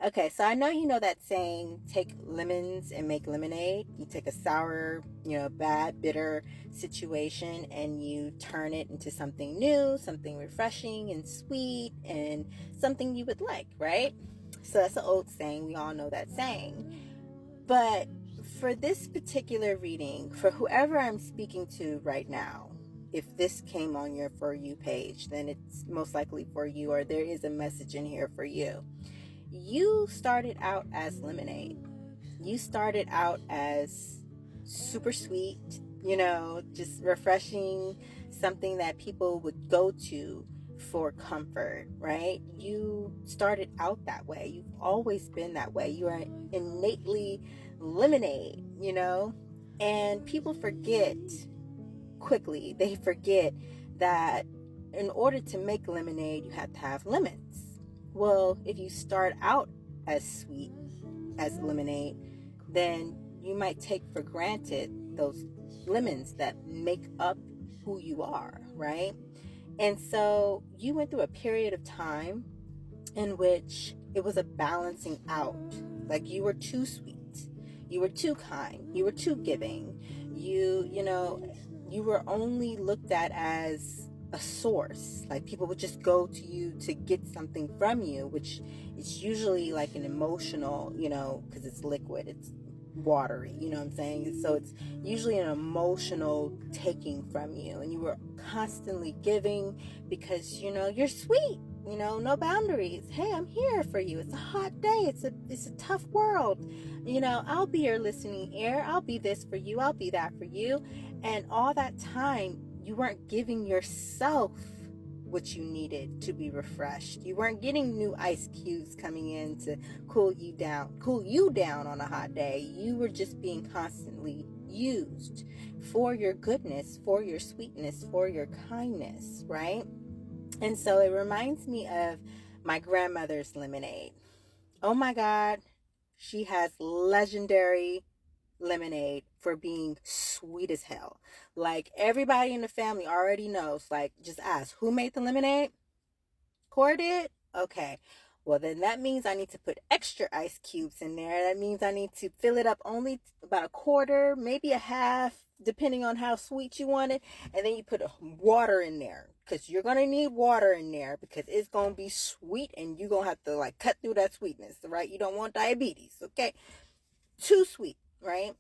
Okay, so I know you know that saying, take lemons and make lemonade. You take a sour, bad, bitter situation and you turn it into something new, something refreshing and sweet and something you would like, right? So that's an old saying. We all know that saying. But for this particular reading, for whoever I'm speaking to right now, if this came on your For You page, then it's most likely for you, or there is a message in here for you. You started out as lemonade. You started out as super sweet, just refreshing, something that people would go to for comfort, right? You started out that way. You've always been that way. You are innately lemonade, and people forget quickly. They forget that in order to make lemonade, you have to have lemons. Well, if you start out as sweet as lemonade, then you might take for granted those lemons that make up who you are, right? And so you went through a period of time in which it was a balancing out. Like you were too sweet, you were too kind, you were too giving. You were only looked at as a source. Like people would just go to you to get something from you, which is usually like an emotional, because it's liquid, it's watery, you know what I'm saying? So it's usually an emotional taking from you, and you were constantly giving because you're sweet, no boundaries. Hey, I'm here for you. It's a hot day, it's a tough world, I'll be your listening ear, I'll be this for you, I'll be that for you. And all that time you weren't giving yourself what you needed to be refreshed. You weren't getting new ice cubes coming in to cool you down on a hot day. You were just being constantly used for your goodness, for your sweetness, for your kindness, right? And so it reminds me of my grandmother's lemonade. Oh my God, she has legendary lemonade for being sweet as hell. Like everybody in the family already knows. Like just ask, who made the lemonade? Cora did? Okay. Well, then that means I need to put extra ice cubes in there. That means I need to fill it up only about a quarter, maybe a half, depending on how sweet you want it. And then you put water in there because you're going to need water in there because it's going to be sweet and you're going to have to like cut through that sweetness, right? You don't want diabetes, okay? Too sweet, right?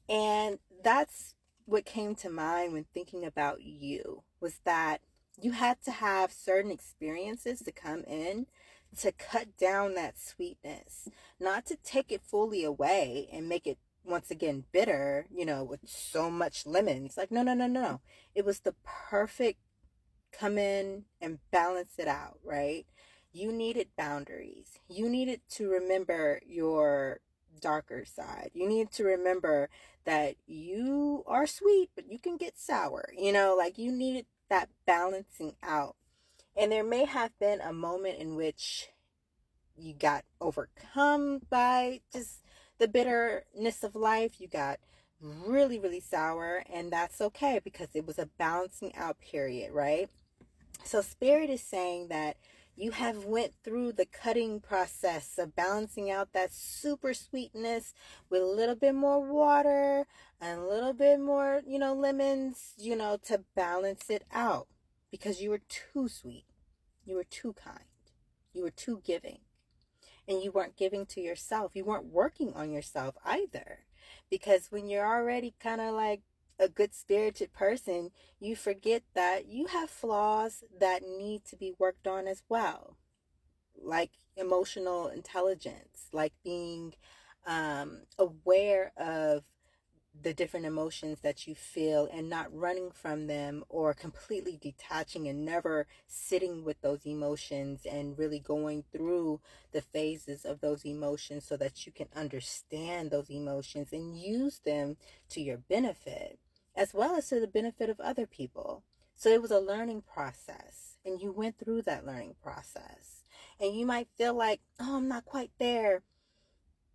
And that's what came to mind when thinking about you, was that you had to have certain experiences to come in to cut down that sweetness, not to take it fully away and make it once again bitter, with so much lemon. It's like, no, no, no, no. It was the perfect come in and balance it out, right? You needed boundaries. You needed to remember your darker side. You need to remember that you are sweet, but you can get sour. Like you needed that balancing out. And there may have been a moment in which you got overcome by just the bitterness of life. You got really, really sour, and that's okay because it was a balancing out period, right? So Spirit is saying that you have went through the cutting process of balancing out that super sweetness with a little bit more water and a little bit more, lemons, to balance it out because you were too sweet. You were too kind. You were too giving. And you weren't giving to yourself. You weren't working on yourself either. Because when you're already kind of like a good spirited person, you forget that you have flaws that need to be worked on as well, like emotional intelligence, like being aware of the different emotions that you feel and not running from them or completely detaching and never sitting with those emotions and really going through the phases of those emotions so that you can understand those emotions and use them to your benefit as well as to the benefit of other people. So it was a learning process, and you went through that learning process. And you might feel like, oh, I'm not quite there.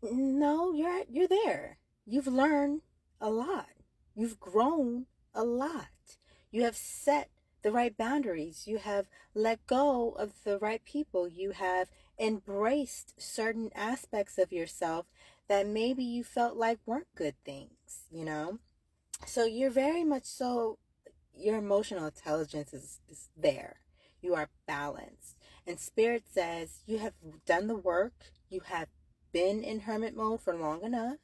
No, you're there. You've learned a lot. You've grown a lot. You have set the right boundaries. You have let go of the right people. You have embraced certain aspects of yourself that maybe you felt like weren't good things, you know? So you're very much so, your emotional intelligence is there. You are balanced. And Spirit says you have done the work. You have been in hermit mode for long enough,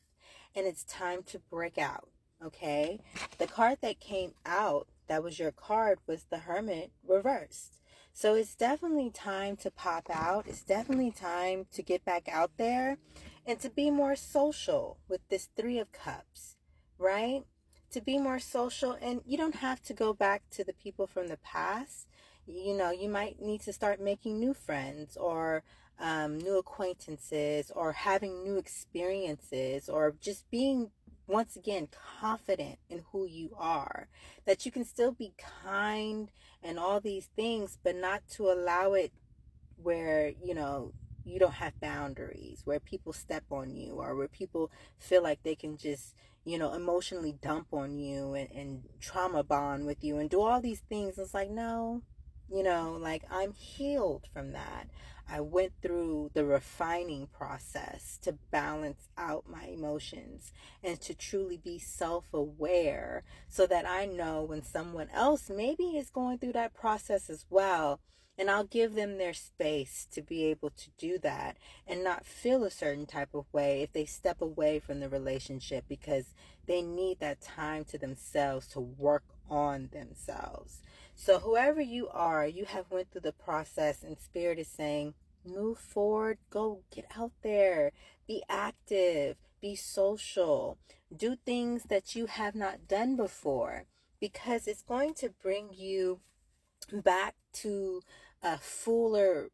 and it's time to break out. Okay? The card that came out, that was your card, was the Hermit reversed. So it's definitely time to pop out. It's definitely time to get back out there and to be more social with this Three of Cups, right? To be more social, and you don't have to go back to the people from the past. You know, you might need to start making new friends, or new acquaintances, or having new experiences, or just being, once again, confident in who you are, that you can still be kind and all these things, but not to allow it where, you know, you don't have boundaries, where people step on you, or where people feel like they can just, you know, emotionally dump on you and trauma bond with you and do all these things. It's like, no, you know, like, I'm healed from that. I went through the refining process to balance out my emotions and to truly be self-aware, so that I know when someone else maybe is going through that process as well, and I'll give them their space to be able to do that and not feel a certain type of way if they step away from the relationship, because they need that time to themselves to work on themselves. So whoever you are, you have went through the process, and Spirit is saying, move forward, go get out there, be active, be social, do things that you have not done before, because it's going to bring you back to a fuller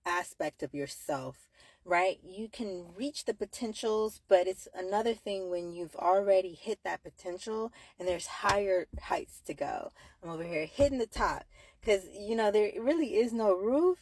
aspect of yourself, right? You can reach the potentials, but it's another thing when you've already hit that potential and there's higher heights to go. I'm over here hitting the top because, you know, there really is no roof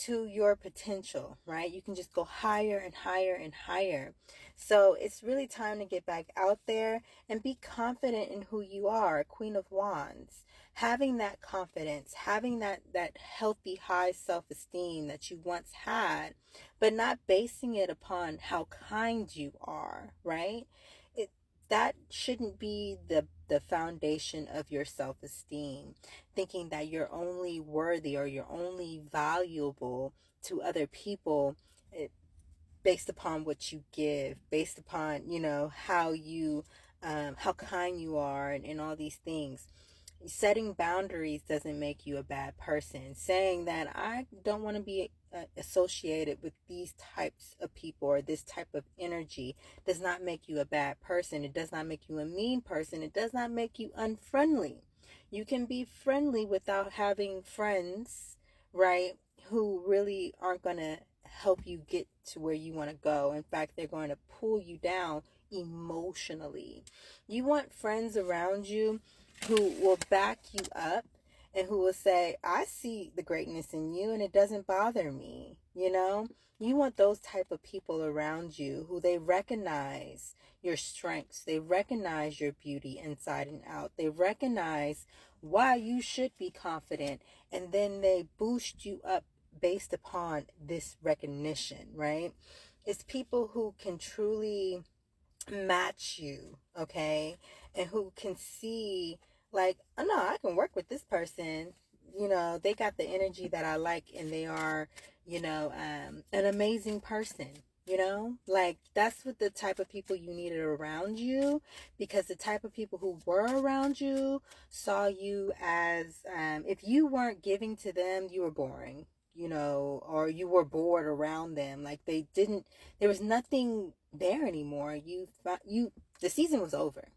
to your potential, right? You can just go higher and higher and higher. So it's really time to get back out there and be confident in who you are, Queen of Wands. Having that confidence, having that healthy high self-esteem that you once had, but not basing it upon how kind you are, right? It That shouldn't be the foundation of your self-esteem, thinking that you're only worthy or you're only valuable to other people based upon what you give, based upon, you know, how you how kind you are, and all these things. Setting boundaries doesn't make you a bad person. Saying that I don't want to be associated with these types of people or this type of energy does not make you a bad person. It does not make you a mean person. It does not make you unfriendly. You can be friendly without having friends, right, who really aren't going to help you get to where you want to go. In fact, they're going to pull you down emotionally. You want friends around you who will back you up and who will say, I see the greatness in you and it doesn't bother me. You know, you want those type of people around you who they recognize your strengths. They recognize your beauty inside and out. They recognize why you should be confident, and then they boost you up based upon this recognition, right? It's people who can truly match you, okay, and who can see, like, oh no, I can work with this person. You know, they got the energy that I like, and they are, you know, an amazing person. You know, like, that's what the type of people you needed around you, because the type of people who were around you saw you as, if you weren't giving to them, you were boring, you know, or you were bored around them. Like, they didn't, there was nothing there anymore. The season was over.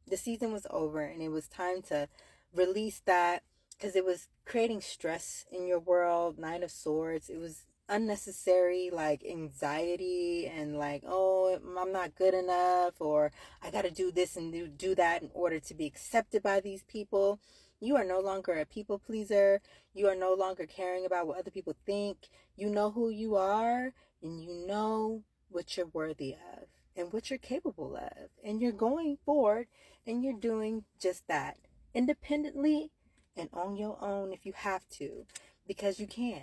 The season was over, and it was time to release that, because it was creating stress in your world. Nine of Swords. It was unnecessary, like, anxiety and like, oh, I'm not good enough, or I got to do this and do that in order to be accepted by these people. You are no longer a people pleaser. You are no longer caring about what other people think. You know who you are, and you know what you're worthy of and what you're capable of. And you're going forward and you're doing just that independently and on your own if you have to, because you can.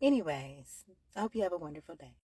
Anyways, I hope you have a wonderful day.